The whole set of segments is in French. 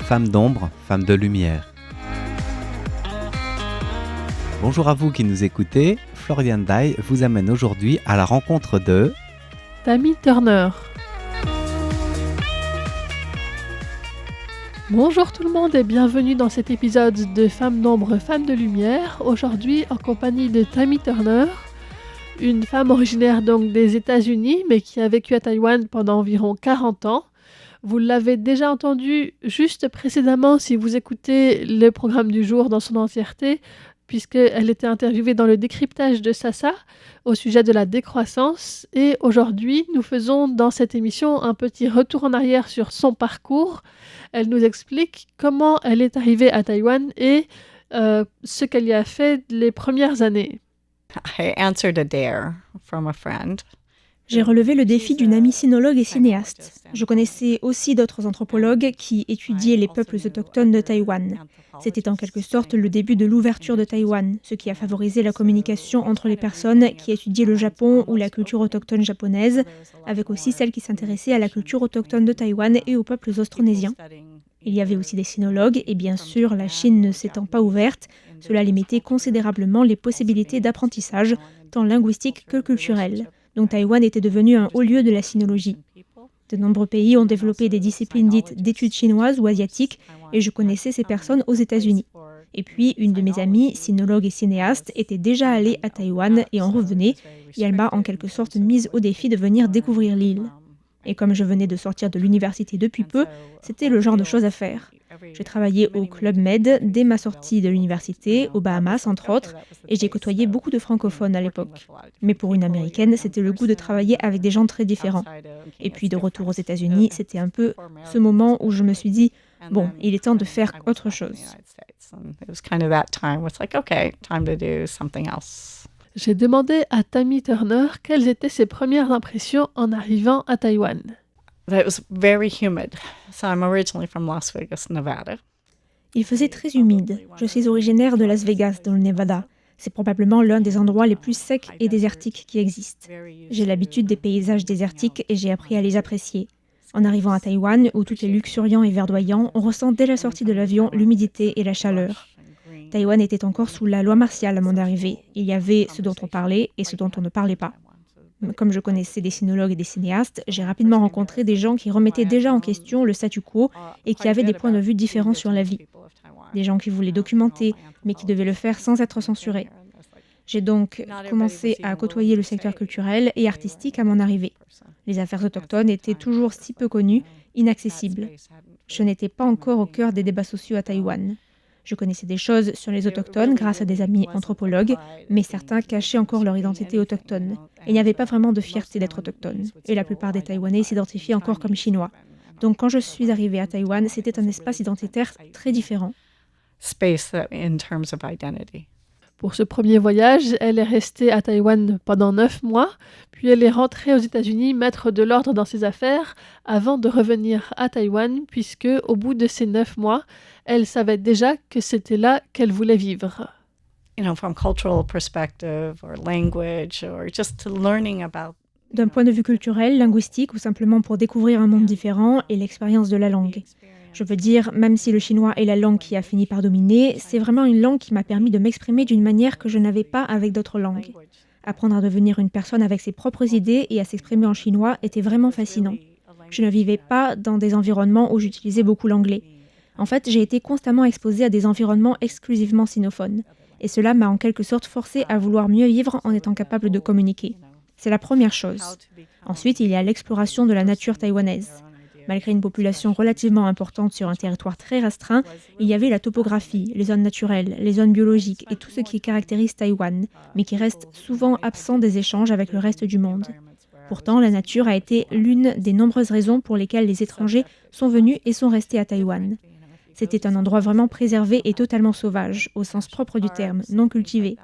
Femmes d'ombre, femmes de lumière. Bonjour à vous qui nous écoutez, Florian Dai vous amène aujourd'hui à la rencontre de Tammy Turner. Bonjour tout le monde et bienvenue dans cet épisode de Femmes d'ombre, femmes de lumière. Aujourd'hui en compagnie de Tammy Turner, une femme originaire donc des États-Unis mais qui a vécu à Taïwan pendant environ 40 ans. Vous l'avez déjà entendu juste précédemment si vous écoutez le programme du jour dans son entièreté, puisqu'elle était interviewée dans le décryptage de Sasa au sujet de la décroissance. Et aujourd'hui, nous faisons dans cette émission un petit retour en arrière sur son parcours. Elle nous explique comment elle est arrivée à Taïwan et ce qu'elle y a fait les premières années. I answered a dare from a friend. J'ai relevé le défi d'une amie sinologue et cinéaste. Je connaissais aussi d'autres anthropologues qui étudiaient les peuples autochtones de Taïwan. C'était en quelque sorte le début de l'ouverture de Taïwan, ce qui a favorisé la communication entre les personnes qui étudiaient le Japon ou la culture autochtone japonaise, avec aussi celles qui s'intéressaient à la culture autochtone de Taïwan et aux peuples austronésiens. Il y avait aussi des sinologues et bien sûr, la Chine ne s'étant pas ouverte, cela limitait considérablement les possibilités d'apprentissage, tant linguistique que culturel. Donc Taïwan était devenu un haut lieu de la sinologie. De nombreux pays ont développé des disciplines dites d'études chinoises ou asiatiques et je connaissais ces personnes aux États-Unis. Et puis, une de mes amies, sinologue et cinéaste, était déjà allée à Taïwan et en revenait, et elle m'a en quelque sorte mise au défi de venir découvrir l'île. Et comme je venais de sortir de l'université depuis peu, c'était le genre de choses à faire. J'ai travaillé au Club Med dès ma sortie de l'université, aux Bahamas entre autres, et j'ai côtoyé beaucoup de francophones à l'époque. Mais pour une américaine, c'était le goût de travailler avec des gens très différents. Et puis de retour aux États-Unis, c'était un peu ce moment où je me suis dit, bon, il est temps de faire autre chose. J'ai demandé à Tammy Turner quelles étaient ses premières impressions en arrivant à Taïwan. It was very humid. So I'm originally from Las Vegas, Nevada. Il faisait très humide. Je suis originaire de Las Vegas, dans le Nevada. C'est probablement l'un des endroits les plus secs et désertiques qui existent. J'ai l'habitude des paysages désertiques et j'ai appris à les apprécier. En arrivant à Taïwan, où tout est luxuriant et verdoyant, on ressent dès la sortie de l'avion l'humidité et la chaleur. Taïwan était encore sous la loi martiale à mon arrivée. Il y avait ce dont on parlait et ce dont on ne parlait pas. Comme je connaissais des sinologues et des cinéastes, j'ai rapidement rencontré des gens qui remettaient déjà en question le statu quo et qui avaient des points de vue différents sur la vie. Des gens qui voulaient documenter, mais qui devaient le faire sans être censurés. J'ai donc commencé à côtoyer le secteur culturel et artistique à mon arrivée. Les affaires autochtones étaient toujours si peu connues, inaccessibles. Je n'étais pas encore au cœur des débats sociaux à Taïwan. Je connaissais des choses sur les autochtones grâce à des amis anthropologues, mais certains cachaient encore leur identité autochtone. Et il n'y avait pas vraiment de fierté d'être autochtone. Et la plupart des Taïwanais s'identifiaient encore comme chinois. Donc quand je suis arrivée à Taïwan, c'était un espace identitaire très différent. Space in terms of identity. Pour ce premier voyage, elle est restée à Taïwan pendant 9 mois, puis elle est rentrée aux États-Unis mettre de l'ordre dans ses affaires avant de revenir à Taïwan, puisque au bout de ces 9 mois, elle savait déjà que c'était là qu'elle voulait vivre. From cultural perspective or language or just learning about. D'un point de vue culturel, linguistique ou simplement pour découvrir un monde différent et l'expérience de la langue. Je veux dire, même si le chinois est la langue qui a fini par dominer, c'est vraiment une langue qui m'a permis de m'exprimer d'une manière que je n'avais pas avec d'autres langues. Apprendre à devenir une personne avec ses propres idées et à s'exprimer en chinois était vraiment fascinant. Je ne vivais pas dans des environnements où j'utilisais beaucoup l'anglais. En fait, j'ai été constamment exposée à des environnements exclusivement sinophones. Et cela m'a en quelque sorte forcée à vouloir mieux vivre en étant capable de communiquer. C'est la première chose. Ensuite, il y a l'exploration de la nature taïwanaise. Malgré une population relativement importante sur un territoire très restreint, il y avait la topographie, les zones naturelles, les zones biologiques et tout ce qui caractérise Taïwan, mais qui reste souvent absent des échanges avec le reste du monde. Pourtant, la nature a été l'une des nombreuses raisons pour lesquelles les étrangers sont venus et sont restés à Taïwan. C'était un endroit vraiment préservé et totalement sauvage, au sens propre du terme, non cultivé.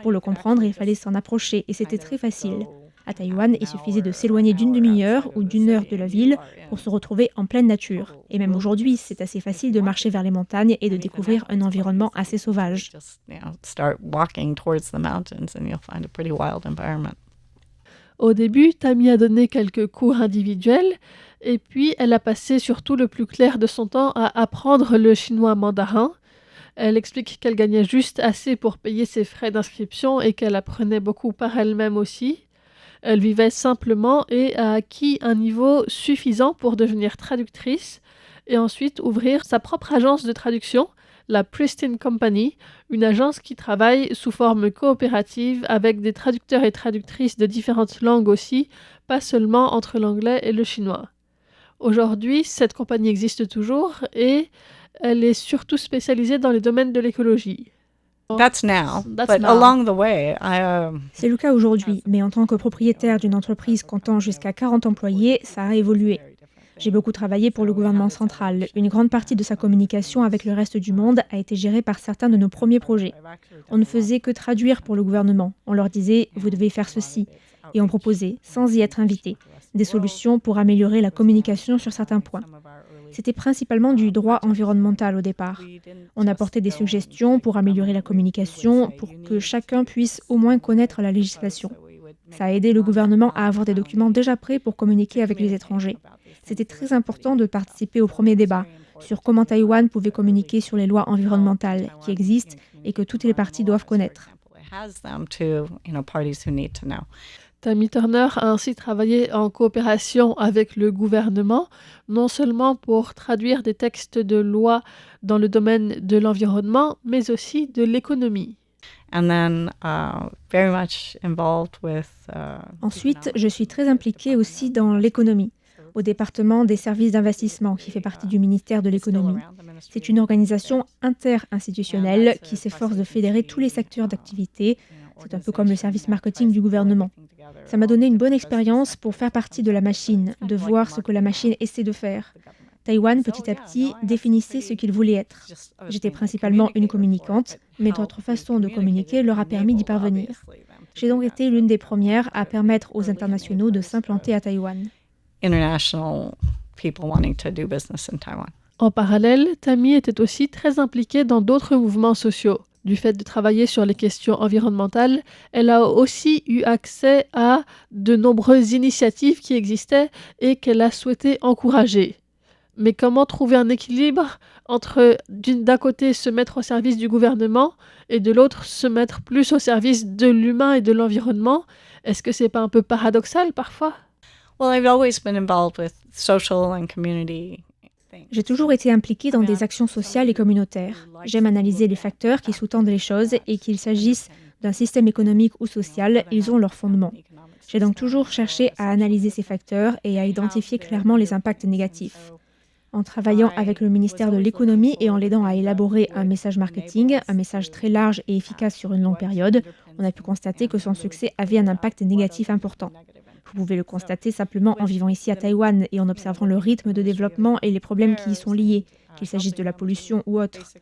Pour le comprendre, il fallait s'en approcher et c'était très facile. À Taïwan, il suffisait de s'éloigner d'une demi-heure ou d'une heure de la ville pour se retrouver en pleine nature. Et même aujourd'hui, c'est assez facile de marcher vers les montagnes et de découvrir un environnement assez sauvage. Au début, Tammy a donné quelques cours individuels Et puis, elle a passé surtout le plus clair de son temps à apprendre le chinois mandarin. Elle explique qu'elle gagnait juste assez pour payer ses frais d'inscription et qu'elle apprenait beaucoup par elle-même aussi. Elle vivait simplement et a acquis un niveau suffisant pour devenir traductrice et ensuite ouvrir sa propre agence de traduction, la Pristine Company, une agence qui travaille sous forme coopérative avec des traducteurs et traductrices de différentes langues aussi, pas seulement entre l'anglais et le chinois. Aujourd'hui, cette compagnie existe toujours et elle est surtout spécialisée dans les domaines de l'écologie. That's now, That's but now. along the way, C'est le cas aujourd'hui, mais en tant que propriétaire d'une entreprise comptant jusqu'à 40 employés, ça a évolué. J'ai beaucoup travaillé pour le gouvernement central. Une grande partie de sa communication avec le reste du monde a été gérée par certains de nos premiers projets. On ne faisait que traduire pour le gouvernement. On leur disait « vous devez faire ceci » et on proposait, sans y être invité, des solutions pour améliorer la communication sur certains points. C'était principalement du droit environnemental au départ. On apportait des suggestions pour améliorer la communication, pour que chacun puisse au moins connaître la législation. Ça a aidé le gouvernement à avoir des documents déjà prêts pour communiquer avec les étrangers. C'était très important de participer au premier débat sur comment Taïwan pouvait communiquer sur les lois environnementales qui existent et que toutes les parties doivent connaître. Tammy Turner a ainsi travaillé en coopération avec le gouvernement, non seulement pour traduire des textes de loi dans le domaine de l'environnement, mais aussi de l'économie. Ensuite, je suis très impliquée aussi dans l'économie, au département des services d'investissement qui fait partie du ministère de l'économie. C'est une organisation inter-institutionnelle qui s'efforce de fédérer tous les secteurs d'activité. C'est un peu comme le service marketing du gouvernement. Ça m'a donné une bonne expérience pour faire partie de la machine, de voir ce que la machine essaie de faire. Taïwan, petit à petit, définissait ce qu'il voulait être. J'étais principalement une communicante, mais notre façon de communiquer leur a permis d'y parvenir. J'ai donc été l'une des premières à permettre aux internationaux de s'implanter à Taïwan. En parallèle, Tammy était aussi très impliquée dans d'autres mouvements sociaux. Du fait de travailler sur les questions environnementales, elle a aussi eu accès à de nombreuses initiatives qui existaient et qu'elle a souhaité encourager. Mais comment trouver un équilibre entre d'un côté se mettre au service du gouvernement et de l'autre se mettre plus au service de l'humain et de l'environnement? Est-ce que c'est pas un peu paradoxal parfois? J'ai toujours été impliquée dans des actions sociales et communautaires. J'aime analyser les facteurs qui sous-tendent les choses et qu'il s'agisse d'un système économique ou social, ils ont leur fondement. J'ai donc toujours cherché à analyser ces facteurs et à identifier clairement les impacts négatifs. En travaillant avec le ministère de l'économie et en l'aidant à élaborer un message marketing, un message très large et efficace sur une longue période, on a pu constater que son succès avait un impact négatif important. Vous pouvez le constater simplement en vivant ici à Taïwan et en observant le rythme de développement et les problèmes qui y sont liés, qu'il s'agisse de la pollution ou autre.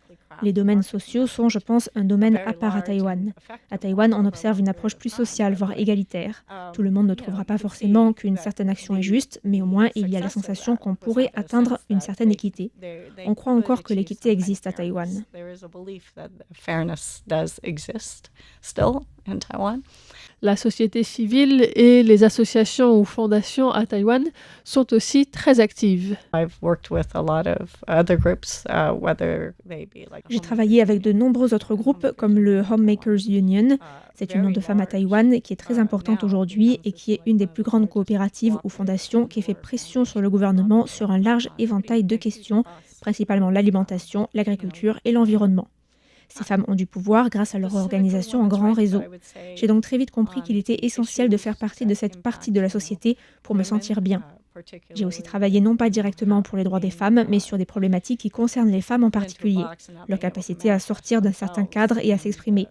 Les domaines sociaux sont, je pense, un domaine à part à Taïwan. À Taïwan, on observe une approche plus sociale, voire égalitaire. Tout le monde ne trouvera pas forcément qu'une certaine action est juste, mais au moins il y a la sensation qu'on pourrait atteindre une certaine équité. On croit encore que l'équité existe à Taïwan. La société civile et les associations ou fondations à Taïwan sont aussi très actives. J'ai travaillé avec de nombreux autres groupes comme le Homemakers Union. C'est une union de femmes à Taïwan qui est très importante aujourd'hui et qui est une des plus grandes coopératives ou fondations qui fait pression sur le gouvernement sur un large éventail de questions, principalement l'alimentation, l'agriculture et l'environnement. Ces femmes ont du pouvoir grâce à leur organisation en grand réseau. J'ai donc très vite compris qu'il était essentiel de faire partie de cette partie de la société pour me sentir bien. J'ai aussi travaillé non pas directement pour les droits des femmes, mais sur des problématiques qui concernent les femmes en particulier, leur capacité à sortir d'un certain cadre et à s'exprimer.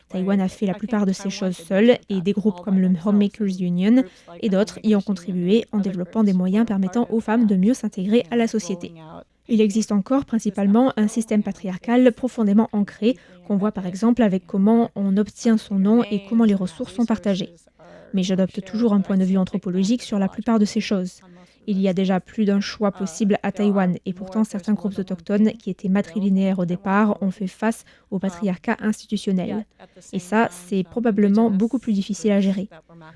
Taïwan a fait la plupart de ces choses seule et des groupes comme le Homemakers Union et d'autres y ont contribué en développant des moyens permettant aux femmes de mieux s'intégrer à la société. Il existe encore principalement un système patriarcal profondément ancré, qu'on voit par exemple avec comment on obtient son nom et comment les ressources sont partagées. Mais j'adopte toujours un point de vue anthropologique sur la plupart de ces choses. Il y a déjà plus d'un choix possible à Taïwan et pourtant certains groupes autochtones qui étaient matrilinéaires au départ ont fait face au patriarcat institutionnel. Et ça, c'est probablement beaucoup plus difficile à gérer.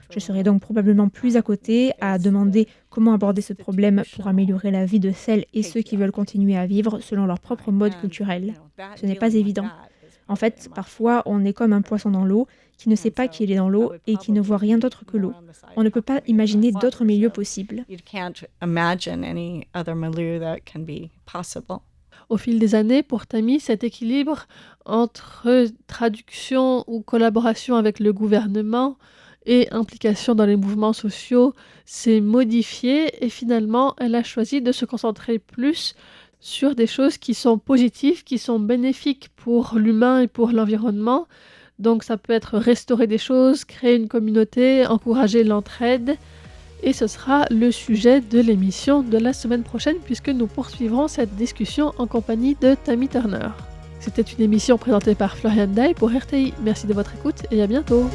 Je serais donc probablement plus à côté à demander comment aborder ce problème pour améliorer la vie de celles et ceux qui veulent continuer à vivre selon leur propre mode culturel. Ce n'est pas évident. En fait, parfois, on est comme un poisson dans l'eau qui ne sait pas qu'il est dans l'eau et qui ne voit rien d'autre que l'eau. On ne peut pas imaginer d'autres milieux possibles. Au fil des années, pour Tammy, cet équilibre entre traduction ou collaboration avec le gouvernement et implication dans les mouvements sociaux s'est modifié et finalement, elle a choisi de se concentrer plus sur des choses qui sont positives, qui sont bénéfiques pour l'humain et pour l'environnement. Donc ça peut être restaurer des choses, créer une communauté, encourager l'entraide. Et ce sera le sujet de l'émission de la semaine prochaine puisque nous poursuivrons cette discussion en compagnie de Tammy Turner. C'était une émission présentée par Florian Dai pour RTI. Merci de votre écoute et à bientôt.